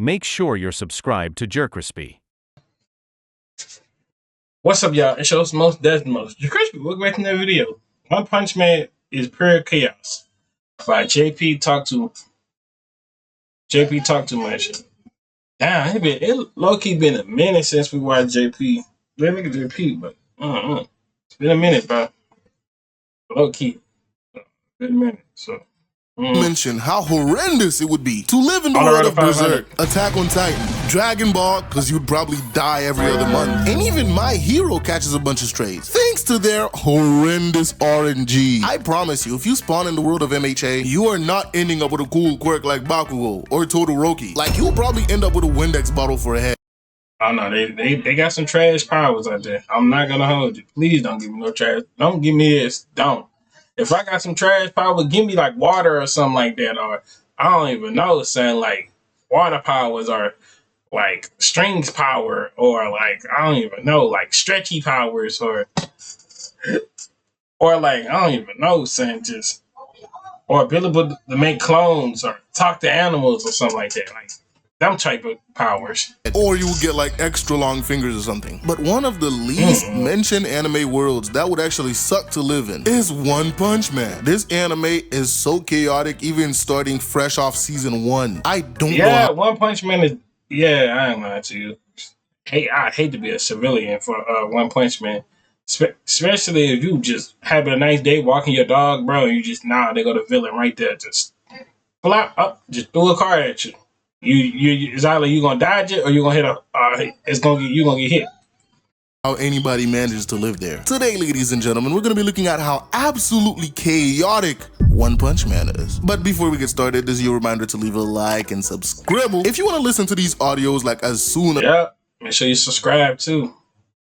make sure you're subscribed to JerCrispy. What's up, y'all? It's your most Desmos. JerCrispy, welcome back to another video. One Punch Man is pure chaos. By JP Talk Too Much. Damn, it low-key been a minute since we watched JP. Let me look at JP, but it's been a minute, bro. Low-key. Been a minute, so. Mention how horrendous it would be to live in the world of Berserk, Attack on Titan, Dragon Ball, because you'd probably die every other month, and even My Hero catches a bunch of strays, thanks to their horrendous RNG. I promise you, if you spawn in the world of MHA, you are not ending up with a cool quirk like Bakugo or Todoroki. Like, you'll probably end up with a Windex bottle for a head. Oh no, they got some trash powers out there. I'm not gonna hold you. Please don't give me no trash. Don't give me this. Don't. If I got some trash power, give me like water or something like that, or I don't even know, saying like water powers or like strings power, or like I don't even know, like stretchy powers, or like I don't even know, saying just or ability to make clones or talk to animals or something like that, like them type of powers. Or you would get like extra long fingers or something. But one of the least mentioned anime worlds that would actually suck to live in is One Punch Man. This anime is so chaotic, even starting fresh off season 1. I don't know. Yeah, One Punch Man is, I ain't lying to you. Hey, I hate to be a civilian for One Punch Man. Especially if you just having a nice day walking your dog, bro, and you just, they go to villain right there. Just flop up, just throw a car at you. It's either you gonna dodge it or you gonna hit you gonna get hit. How anybody manages to live there. Today, ladies and gentlemen, we're gonna be looking at how absolutely chaotic One Punch Man is. But before we get started, this is your reminder to leave a like and subscribe if you want to listen to these audios like as soon as make sure you subscribe too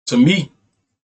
to me.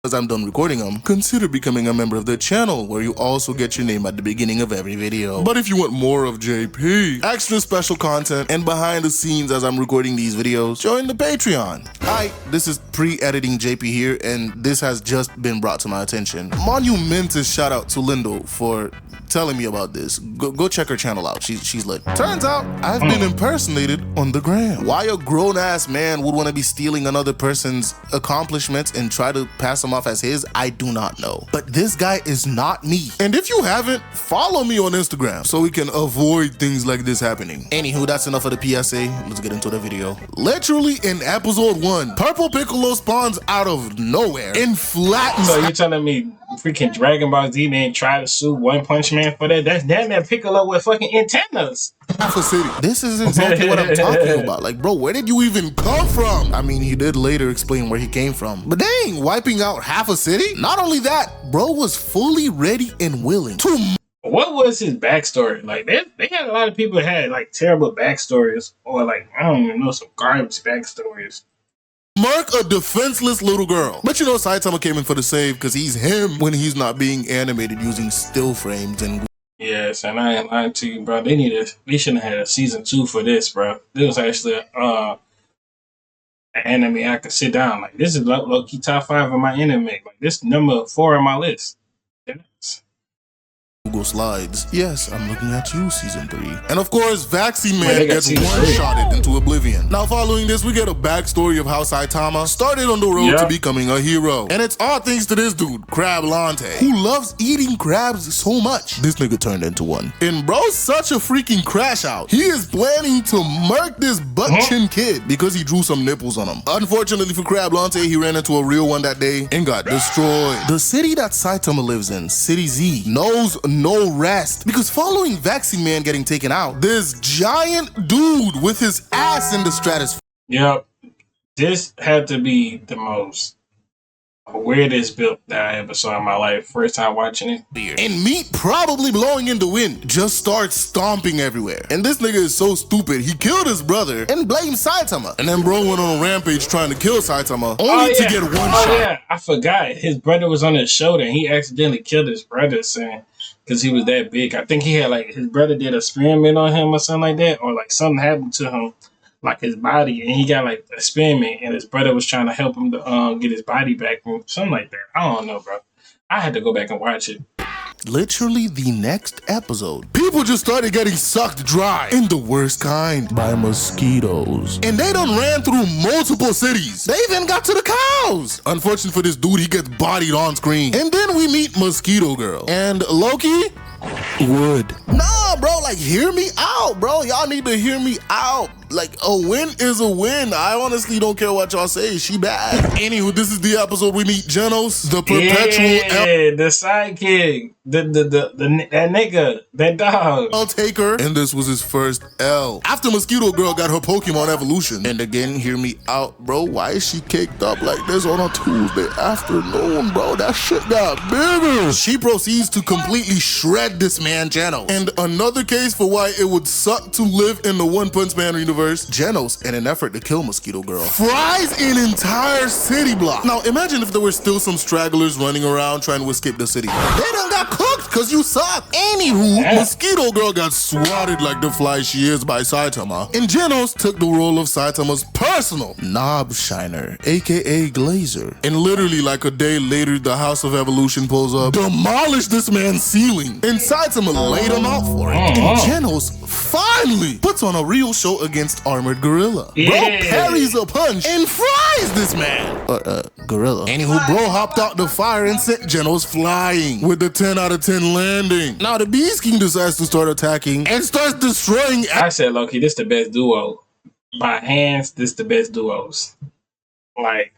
As I'm done recording them, consider becoming a member of the channel, where you also get your name at the beginning of every video. But if you want more of JP, extra special content, and behind the scenes as I'm recording these videos, join the Patreon. Hi, this is pre-editing JP here, and this has just been brought to my attention. Monumentous shout out to Lindo for telling me about this. Go check her channel out. She's lit. Turns out I've been impersonated on the gram. Why a grown-ass man would want to be stealing another person's accomplishments and try to pass them off as his, I do not know. But this guy is not me. And if you haven't, follow me on Instagram so we can avoid things like this happening. Anywho, that's enough of the PSA. Let's get into the video. Literally in episode 1, Purple Piccolo spawns out of nowhere and flattens. So you're telling me freaking Dragon Ball Z didn't try to sue One Punch Man for that? That's damn that Piccolo with fucking antennas. Half a city. This is exactly what I'm talking about. Like, bro, where did you even come from? I mean, he did later explain where he came from. But dang, wiping out half a city? Not only that, bro was fully ready and willing to... What was his backstory? Like, they had a lot of people that had like terrible backstories, or like, I don't even know, some garbage backstories. Mark a defenseless little girl. But you know, Saitama came in for the save because he's him when he's not being animated using still frames and... Yes, and I ain't lying to you, bro. They shouldn't have had a season 2 for this, bro. This was actually an anime I could sit down. Like, this is low-key top 5 of my anime. Like, this number 4 on my list. Yes. Google Slides. Yes, I'm looking at you, season 3. And of course, Vaccine Man gets one-shotted into oblivion. Now, following this, we get a backstory of how Saitama started on the road to becoming a hero. And it's all thanks to this dude, Crab Lante, who loves eating crabs so much. This nigga turned into one. And bro's such a freaking crash out. He is planning to murk this butt-chin kid because he drew some nipples on him. Unfortunately for Crab Lante, he ran into a real one that day and got destroyed. The city that Saitama lives in, City Z, knows no rest, because following Vaccine Man getting taken out, this giant dude with his ass in the stratosphere. Yep, this had to be the most weirdest build that I ever saw in my life. First time watching it. And meat probably blowing in the wind just starts stomping everywhere. And this nigga is so stupid, he killed his brother and blamed Saitama. And then bro went on a rampage trying to kill Saitama, only to get one shot. Yeah, I forgot. His brother was on his shoulder and he accidentally killed his brother, saying because he was that big. I think he had like, his brother did an experiment on him or something like that, or like something happened to him, like his body, and he got like an experiment, and his brother was trying to help him to get his body back, or something like that. I don't know, bro. I had to go back and watch it. literally the next episode, people just started getting sucked dry, in the worst kind, by mosquitoes. And they done ran through multiple cities. They even got to the cows. Unfortunate for this dude, he gets bodied on screen. And then we meet Mosquito Girl. And Loki would. Nah, bro, like, hear me out, bro. Y'all need to hear me out. Like, a win is a win. I honestly don't care what y'all say. She bad. Anywho, this is the episode we meet Genos, the perpetual the sidekick, that nigga, that dog. I'll take her. And this was his first L. After Mosquito Girl got her Pokemon evolution. And again, hear me out, bro. Why is she caked up like this on a Tuesday afternoon, bro? That shit got bigger. She proceeds to completely shred this man, Genos. And another case for why it would suck to live in the One Punch Man universe, Genos, in an effort to kill Mosquito Girl, fries an entire city block. Now imagine if there were still some stragglers running around trying to escape the city. They done got cooked because you suck. Anywho, Mosquito Girl got swatted like the fly she is by Saitama. And Genos took the role of Saitama's personal knob shiner, aka Glazer. And literally like a day later, the House of Evolution pulls up, demolished this man's ceiling, and Saitama laid him out for it. And Genos finally puts on a real show against Armored Gorilla. Bro parries a punch and fries this man. Gorilla. Anywho, bro hopped out the fire and sent Genos flying with the 10 out of 10 landing. Now the Beast King decides to start attacking and starts destroying. I said, Loki, this the best duo. By hands, this the best duos. Like,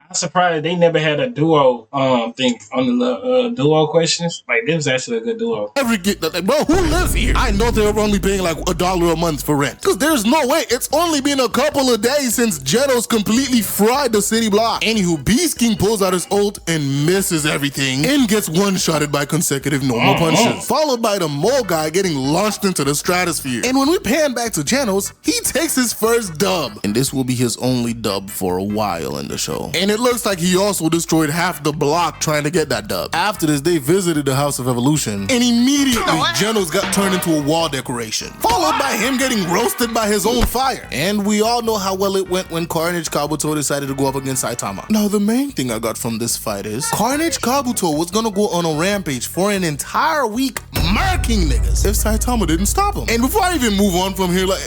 I'm surprised they never had a duo thing on the duo questions. Like, this was actually a good duo. Bro, who lives here? I know they're only paying like $1 a month for rent. Cause there's no way. It's only been a couple of days since Genos completely fried the city block. Anywho, Beast King pulls out his ult and misses everything and gets one-shotted by consecutive normal punches, followed by the mole guy getting launched into the stratosphere. And when we pan back to Genos, he takes his first dub. And this will be his only dub for a while in the show. And it looks like he also destroyed half the block trying to get that dub. After this, they visited the House of Evolution, and immediately Genos got turned into a wall decoration, followed by him getting roasted by his own fire. And we all know how well it went when Carnage Kabuto decided to go up against Saitama. Now, the main thing I got from this fight is Carnage Kabuto was gonna go on a rampage for an entire week, murking niggas if Saitama didn't stop him. And before I even move on from here, like,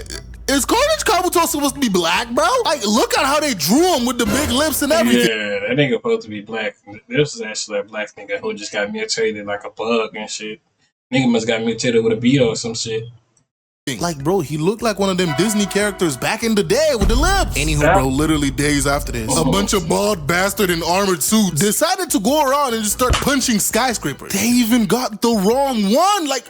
is Carnage Kabuto supposed to be black, bro? Like, look at how they drew him with the big lips and everything. Yeah, that nigga supposed to be black. This is actually a black nigga who just got mutated like a bug and shit. Nigga must got mutated with a beetle or some shit. Like, bro, he looked like one of them Disney characters back in the day with the lips. Anywho, bro, literally days after this, a bunch of bald bastard in armored suits decided to go around and just start punching skyscrapers. They even got the wrong one. Like,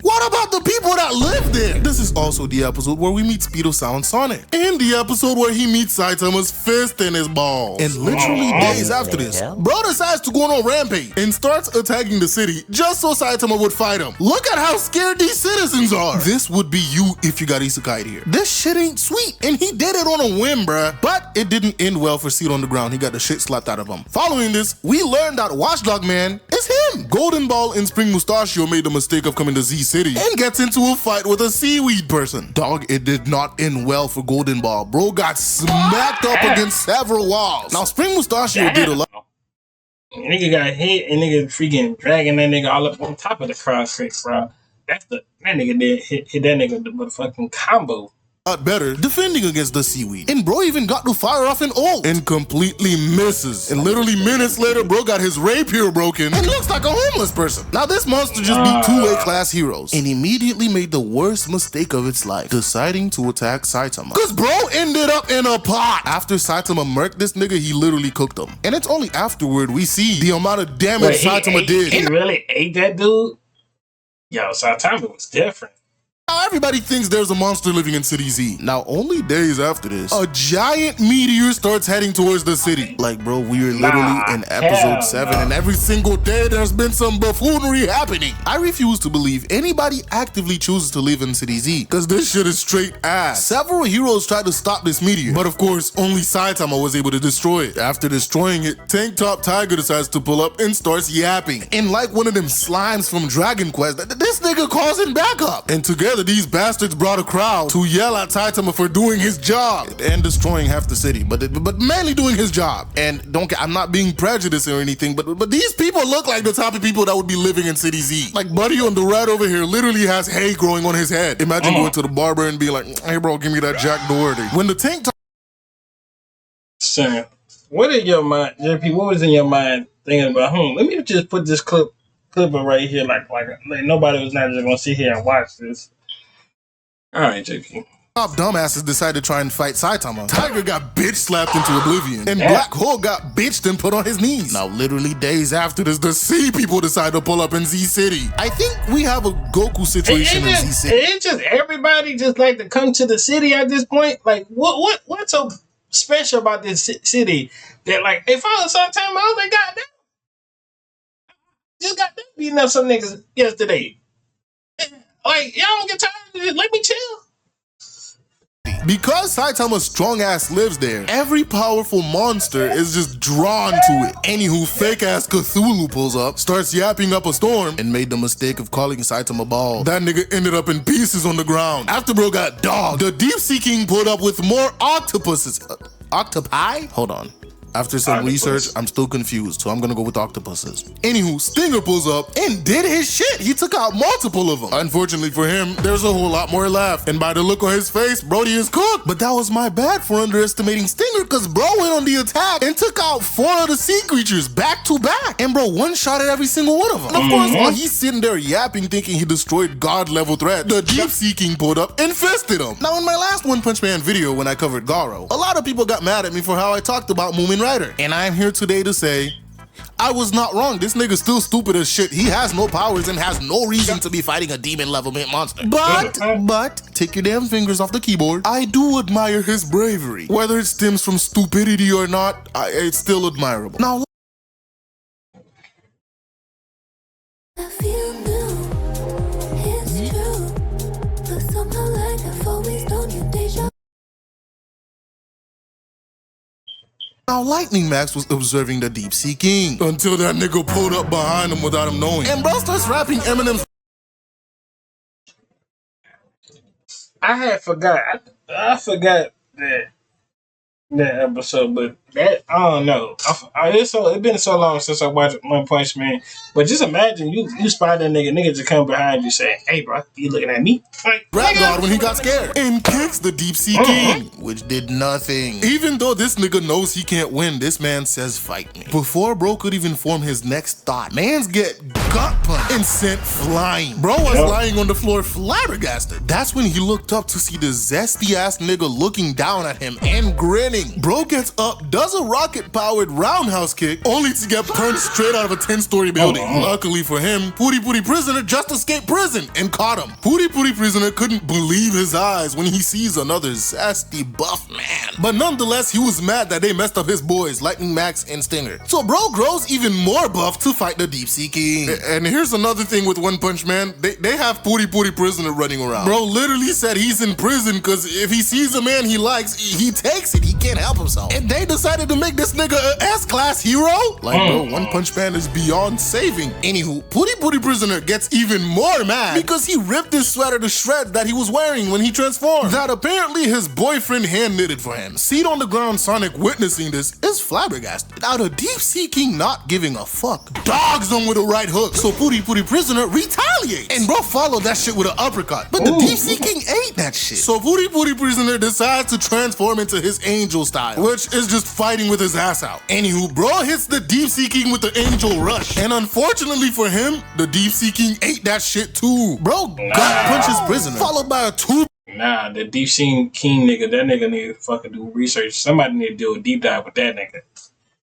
what about the people that live there? This is also the episode where we meet Speedo Sound Sonic. And the episode where he meets Saitama's fist in his balls. And literally days after this, bro decides to go on a rampage and starts attacking the city just so Saitama would fight him. Look at how scared these citizens are. This would be you if you got isekai'd here. This shit ain't sweet. And he did it on a whim, bruh. But it didn't end well for Seed on the ground. He got the shit slapped out of him. Following this, we learned that Watchdog Man is him. Golden Ball and Spring Mustachio made the mistake of coming to Z City and gets into a fight with a seaweed person. Dog, it did not end well for Golden Ball. Bro got smacked up against several walls. Now, Spring Mustachio did a lot. Nigga got hit and nigga freaking dragging that nigga all up on top of the crossface, bro. That nigga did hit that nigga with a fucking combo. Better defending against the seaweed. And bro even got to fire off an ult and completely misses. And literally minutes later, bro got his rapier broken and looks like a homeless person. Now this monster just beat two A-class heroes and immediately made the worst mistake of its life, deciding to attack Saitama. Cause bro ended up in a pot. After Saitama murked this nigga, he literally cooked him. And it's only afterward we see the amount of damage Saitama did. He really ate that dude? Yo, Saitama was different. Now everybody thinks there's a monster living in City Z. Now only days after this, a giant meteor starts heading towards the city. Like bro, we are literally in episode 7 and every single day there's been some buffoonery happening. I refuse to believe anybody actively chooses to live in City Z, cause this shit is straight ass. Several heroes tried to stop this meteor, but of course only Saitama was able to destroy it. After destroying it, Tank Top Tiger decides to pull up and starts yapping. And like one of them slimes from Dragon Quest, this nigga calls in backup. And together these bastards brought a crowd to yell at Saitama for doing his job and destroying half the city, but mainly doing his job. And I'm not being prejudiced or anything, but these people look like the type of people that would be living in City Z. Like Buddy on the right over here literally has hay growing on his head. Imagine going to the barber and being like, "Hey bro, give me that Jack Doherty." When the tank top. Son, what in your mind, JP? What was in your mind thinking about? Let me just put this clip right here, like nobody was not just gonna sit here and watch this. All right, JP. Top dumbasses decided to try and fight Saitama. Tiger got bitch slapped into oblivion, and Black Hole got bitched and put on his knees. Now, literally days after this, the C people decide to pull up in Z City. I think we have a Goku situation in Z City. It's just everybody just like to come to the city at this point. Like, what's so special about this city that like if I was sometime I was like, goddamn, just got them beating up some niggas yesterday. Like, y'all don't get tired of this? Let me chill. Because Saitama's strong ass lives there, every powerful monster is just drawn to it. Anywho, fake ass Cthulhu pulls up, starts yapping up a storm, and made the mistake of calling Saitama bald. That nigga ended up in pieces on the ground. After bro got dogged, the Deep Sea King pulled up with more octopuses. Octopi? Hold on. After some research, I'm still confused, so I'm gonna go with octopuses. Anywho, Stinger pulls up and did his shit. He took out multiple of them. Unfortunately for him, there's a whole lot more left. And by the look on his face, Brody is cooked. But that was my bad for underestimating Stinger, because bro went on the attack and took out 4 of the sea creatures back to back. And bro one-shotted every single one of them. And of course, while he's sitting there yapping thinking he destroyed God-level threat, the Deep Sea King pulled up and fisted him. Now in my last One Punch Man video when I covered Garo, a lot of people got mad at me for how I talked about Moomin Rider. And I'm here today to say, I was not wrong. This nigga's still stupid as shit. He has no powers and has no reason to be fighting a demon level monster. But, take your damn fingers off the keyboard. I do admire his bravery. Whether it stems from stupidity or not, it's still admirable. Now, I feel new, it's true, but somehow like I've always known you, deja. Now, Lightning Max was observing the Deep Sea King until that nigga pulled up behind him without him knowing. And bro starts rapping Eminem's. I forgot that episode, but that I don't know. It's been so long since I watched One Punch Man. But just imagine you spot that nigga just come behind you saying, "Hey, bro, you looking at me?" Like, Rap God when he got scared and kicks the Deep Sea King, which did nothing. Even though this nigga knows he can't win, this man says, "Fight me." Before bro could even form his next thought, mans get gut punched and sent flying. Bro was lying on the floor flabbergasted. That's when he looked up to see the zesty ass nigga looking down at him and grinning. Bro gets up, does a rocket-powered roundhouse kick, only to get punched straight out of a 10-story building. Luckily for him, Puri Prisoner just escaped prison and caught him. Puri Prisoner couldn't believe his eyes when he sees another zesty buff man. But nonetheless, he was mad that they messed up his boys, Lightning Max and Stinger. So bro grows even more buff to fight the Deep Sea King. And here's another thing with One Punch Man, they have Puri Prisoner running around. Bro literally said he's in prison because if he sees a man he likes, he takes it. He can't help himself. And they decided to make this nigga an S-class hero? Like, bro, One Punch Man is beyond saving. Anywho, Puri Prisoner gets even more mad because he ripped his sweater to shreds that he was wearing when he transformed, that apparently his boyfriend hand-knitted for him. Seat on the ground Sonic witnessing this is flabbergasted. Now the Deep Sea King not giving a fuck dogs him with a right hook. So Puri Prisoner retaliates. And bro followed that shit with an uppercut. But the Deep Sea King ate that shit. So Puri Prisoner decides to transform into his angel style, which is just fighting with his ass out. Anywho, bro hits the Deep Sea King with the angel rush. And unfortunately for him, the Deep Sea King ate that shit too. Bro gut punches Prisoner, followed by a 2. Nah, the Deep Sea King nigga, that nigga need to fucking do research. Somebody need to do a deep dive with that nigga.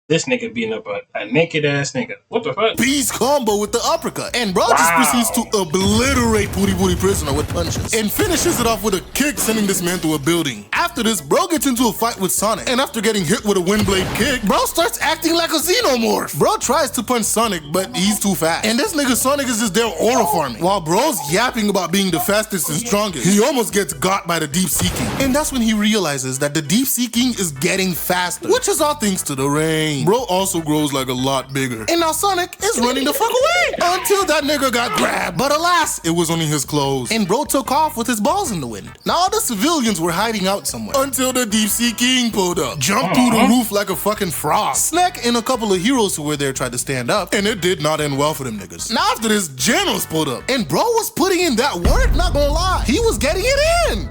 This nigga beating up a naked ass nigga. What the fuck? Beast combo with the uppercut. And bro just proceeds to obliterate Puri Prisoner with punches. And finishes it off with a kick, sending this man through a building. After this, bro gets into a fight with Sonic. And after getting hit with a wind blade kick, bro starts acting like a xenomorph. Bro tries to punch Sonic, but he's too fast. And this nigga Sonic is just there aura farming. While bro's yapping about being the fastest and strongest, he almost gets got by the Deep Sea King. And that's when he realizes that the Deep Sea King is getting faster, which is all thanks to the rain. scene, bro also grows like a lot bigger. And now Sonic is running the fuck away until that nigga got grabbed. But alas, it was only his clothes. And bro took off with his balls in the wind. Now all the civilians were hiding out somewhere until the Deep Sea King pulled up, jumped through the roof like a fucking frog. Snack and a couple of heroes who were there tried to stand up, and it did not end well for them niggas. Now after this, Genos pulled up, and bro was putting in that work, not gonna lie. He was getting it in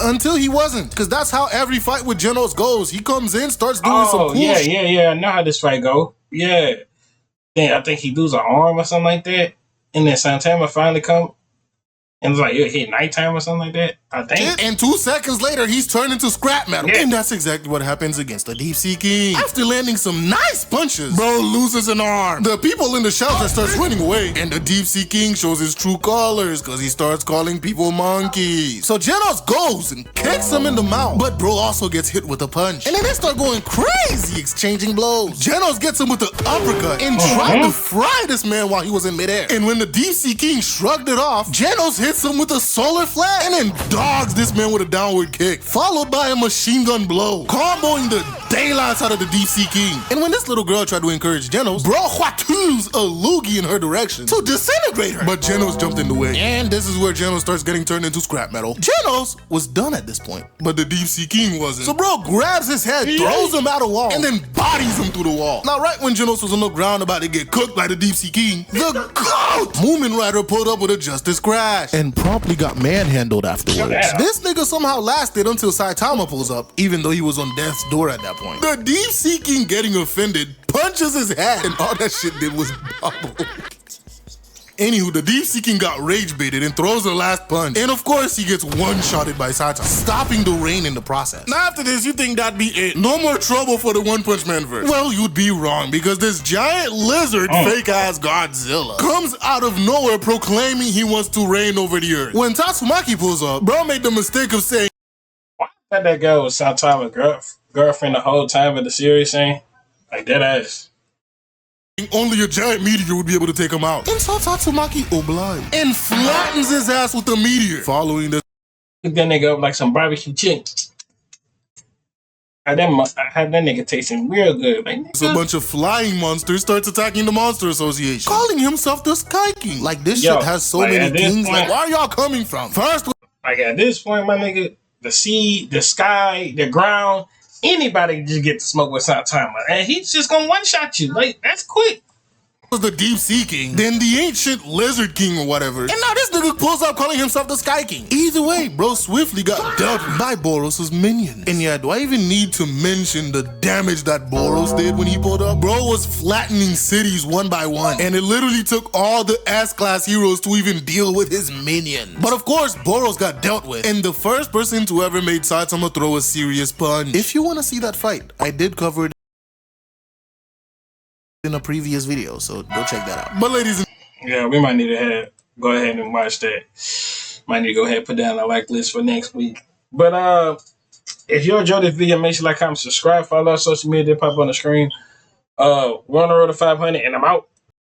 until he wasn't, because that's how every fight with Genos goes. He comes in, starts doing some cool shit. Yeah, I know how this fight go. Yeah. Then I think he lose an arm or something like that, and then Santana finally come. And it's like, it hit nighttime or something like that, I think. And 2 seconds later, he's turned into scrap metal. Yeah. And that's exactly what happens against the Deep Sea King. After landing some nice punches, bro loses an arm. The people in the shelter starts running away. And the Deep Sea King shows his true colors because he starts calling people monkeys. So Genos goes and kicks him in the mouth. But bro also gets hit with a punch. And then they start going crazy, exchanging blows. Genos gets him with the uppercut and tried to fry this man while he was in midair. And when the Deep Sea King shrugged it off, Genos hits him with a solar flare and then dogs this man with a downward kick, followed by a machine gun blow, comboing the daylights out of the Deep Sea King. And when this little girl tried to encourage Genos, bro huatoos a loogie in her direction to disintegrate her. But Genos jumped in the way. And this is where Genos starts getting turned into scrap metal. Genos was done at this point, but the Deep Sea King wasn't. So bro grabs his head, throws him out a wall, and then bodies him through the wall. Now right when Genos was on the ground about to get cooked by the Deep Sea King, the GOAT Moomin Rider pulled up with a Justice Crash and promptly got manhandled afterwards. Yeah. This nigga somehow lasted until Saitama pulls up, even though he was on death's door at that point. The Deep Sea King getting offended punches his head, and all that shit did was bubble. Anywho, the Deep Sea King got rage baited and throws the last punch. And of course, he gets one-shotted by Saitama, stopping the rain in the process. Now after this, you think that'd be it. No more trouble for the One Punch Man verse. Well, you'd be wrong, because this giant lizard, fake-ass Godzilla, comes out of nowhere proclaiming he wants to reign over the earth. When Tatsumaki pulls up, bro made the mistake of saying, "Why that guy was Saitama's girlfriend the whole time of the series saying? Like, that ass. Only a giant meteor would be able to take him out." And so Tatsumaki obliged and flattens his ass with the meteor. Following the Pick that nigga up like some barbecue chicken. Had that nigga tasting real good. Like, so a bunch of flying monsters starts attacking the Monster Association, calling himself the Sky King. Like this shit has so many kings. Like, where are y'all coming from? First, like at this point, my nigga, the sea, the sky, the ground. Anybody can just get to smoke with Saitama, and he's just gonna one-shot you. Like, that's quick. Was the Deep Sea King, then the ancient Lizard King or whatever, and now this nigga pulls up calling himself the Sky King. Either way, bro swiftly got dealt with by Boros' minions. And yeah, do I even need to mention the damage that Boros did when he pulled up? Bro was flattening cities one by one, and it literally took all the S-class heroes to even deal with his minions. But of course, Boros got dealt with, and the first person to ever made Saitama throw a serious punch. If you want to see that fight, I did cover it in a previous video, so go check that out. But ladies and yeah, we might need to go ahead and watch that. Might need to go ahead and put down a like list for next week. But if you enjoyed this video, make sure you like, comment, subscribe, follow our social media, pop on the screen. We're on the road to 500, and I'm out.